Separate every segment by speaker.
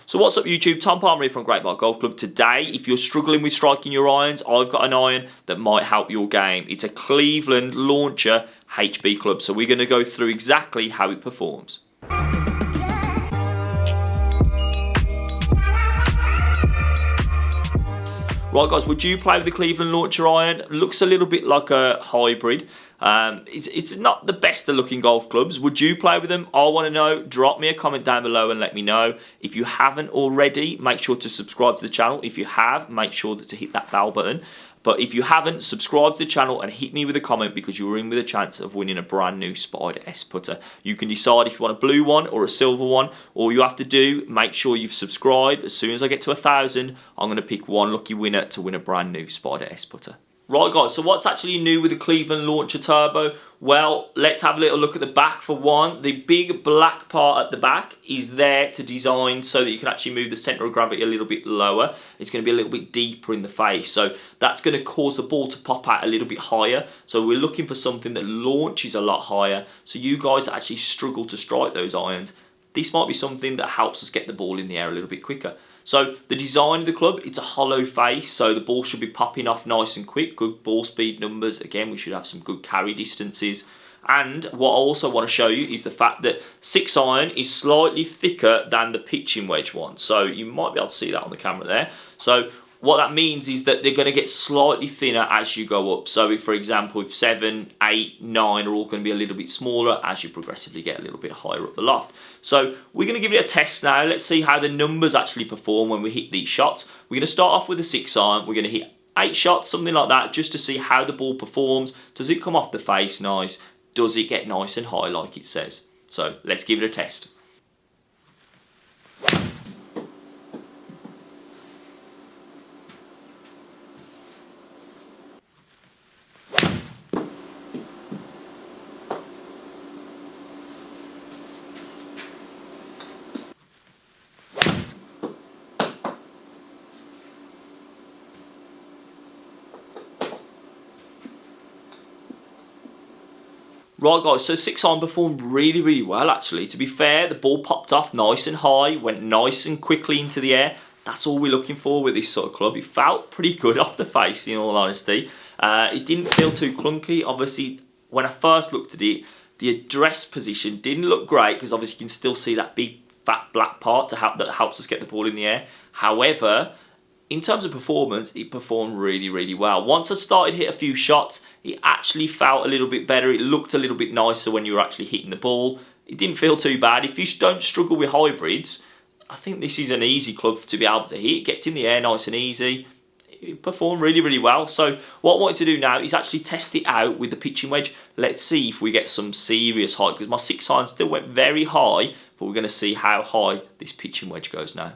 Speaker 1: So what's up YouTube, Tom Palmer here from Great Bike Golf Club. Today, if you're struggling with striking your irons, I've got an iron that might help your game. It's a Cleveland Launcher HB club, so we're going to go through exactly how it performs. Right guys, would you play with the Cleveland Launcher iron? Looks a little bit like a hybrid. It's not the best of looking golf clubs. Would you play with them? I want to know. Drop me a comment down below and let me know. If you haven't already, make sure to subscribe to the channel. If you have, make sure to hit that bell button. But if you haven't, subscribe to the channel and hit me with a comment because you're in with a chance of winning a brand new Spider S putter. You can decide if you want a blue one or a silver one. All you have to do, make sure you've subscribed. As soon as I get to 1,000, I'm going to pick one lucky winner to win a brand new Spider S putter. Right guys, so what's actually new with the Cleveland Launcher Turbo? Well, let's have a little look at the back for one. The big black part at the back is there to design so that you can actually move the centre of gravity a little bit lower. It's going to be a little bit deeper in the face, so that's going to cause the ball to pop out a little bit higher. So we're looking for something that launches a lot higher, so you guys that actually struggle to strike those irons, this might be something that helps us get the ball in the air a little bit quicker. So the design of the club, it's a hollow face, so the ball should be popping off nice and quick. Good ball speed numbers. Again, we should have some good carry distances. And what I also want to show you is the fact that 6 iron is slightly thicker than the pitching wedge one. So you might be able to see that on the camera there. So what that means is that they're going to get slightly thinner as you go up. So if, for example, if 7, 8, 9 are all going to be a little bit smaller as you progressively get a little bit higher up the loft. So we're going to give it a test now. Let's see how the numbers actually perform when we hit these shots. We're going to start off with a 6 iron. We're going to hit 8 shots, something like that, just to see how the ball performs. Does it come off the face nice? Does it get nice and high like it says? So let's give it a test. Right guys, so 6 iron performed really well actually. To be fair, the ball popped off nice and high, went nice and quickly into the air. That's all we're looking for with this sort of club. It felt pretty good off the face in all honesty. It didn't feel too clunky. Obviously, when I first looked at it, the address position didn't look great because obviously you can still see that big fat black part that helps us get the ball in the air. However, in terms of performance, it performed really well. Once I started to hit a few shots, it actually felt a little bit better. It looked a little bit nicer when you were actually hitting the ball. It didn't feel too bad. If you don't struggle with hybrids, I think this is an easy club to be able to hit. It gets in the air nice and easy. It performed really well. So what I wanted to do now is actually test it out with the pitching wedge. Let's see if we get some serious height, because my 6 iron still went very high, but we're going to see how high this pitching wedge goes now.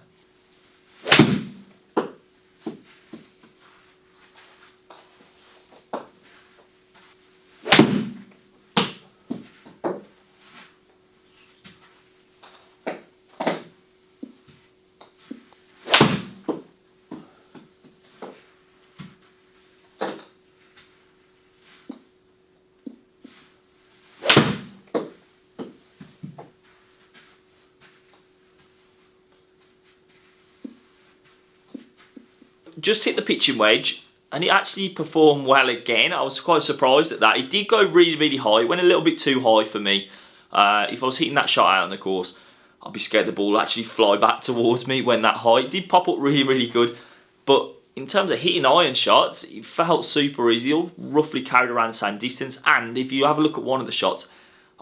Speaker 1: Just hit the pitching wedge and it actually performed well again. I was quite surprised at that. It did go really high. It went a little bit too high for me. If I was hitting that shot out on the course, I'd be scared the ball would actually fly back towards me when that high. It did pop up really good. But in terms of hitting iron shots, it felt super easy. All roughly carried around the same distance. And if you have a look at one of the shots,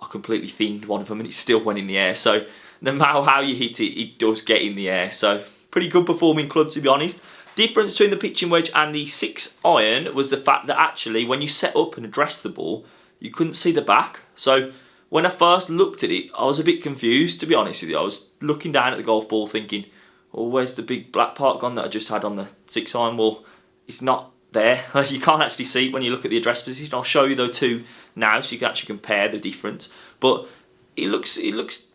Speaker 1: I completely thinned one of them and it still went in the air. So no matter how you hit it, it does get in the air. So pretty good performing club, to be honest. Difference between the pitching wedge and the 6 iron was the fact that actually when you set up and addressed the ball, you couldn't see the back. So when I first looked at it, I was a bit confused, to be honest with you. I was looking down at the golf ball thinking, oh, where's the big black part gone that I just had on the 6 iron? Well, it's not there. You can't actually see it when you look at the address position. I'll show you though too now so you can actually compare the difference. But it looks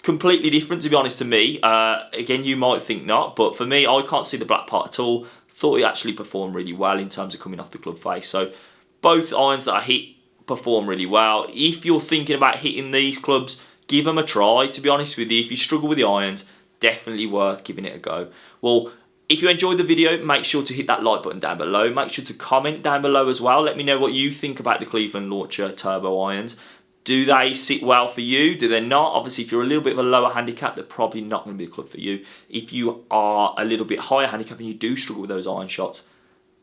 Speaker 1: completely different, to be honest, to me. Again, you might think not, but for me, I can't see the black part at all. Thought it actually performed really well in terms of coming off the club face. So both irons that I hit perform really well. If you're thinking about hitting these clubs, give them a try, to be honest with you. If you struggle with the irons, definitely worth giving it a go. Well, if you enjoyed the video, make sure to hit that like button down below. Make sure to comment down below as well. Let me know what you think about the Cleveland Launcher Turbo Irons. Do they sit well for you? Do they not? Obviously, if you're a little bit of a lower handicap, they're probably not going to be a club for you. If you are a little bit higher handicap and you do struggle with those iron shots,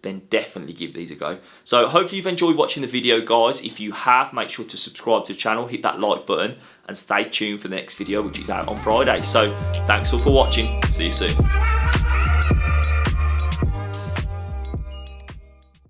Speaker 1: then definitely give these a go. So hopefully you've enjoyed watching the video, guys. If you have, make sure to subscribe to the channel, hit that like button, and stay tuned for the next video, which is out on Friday. So thanks all for watching. See you soon.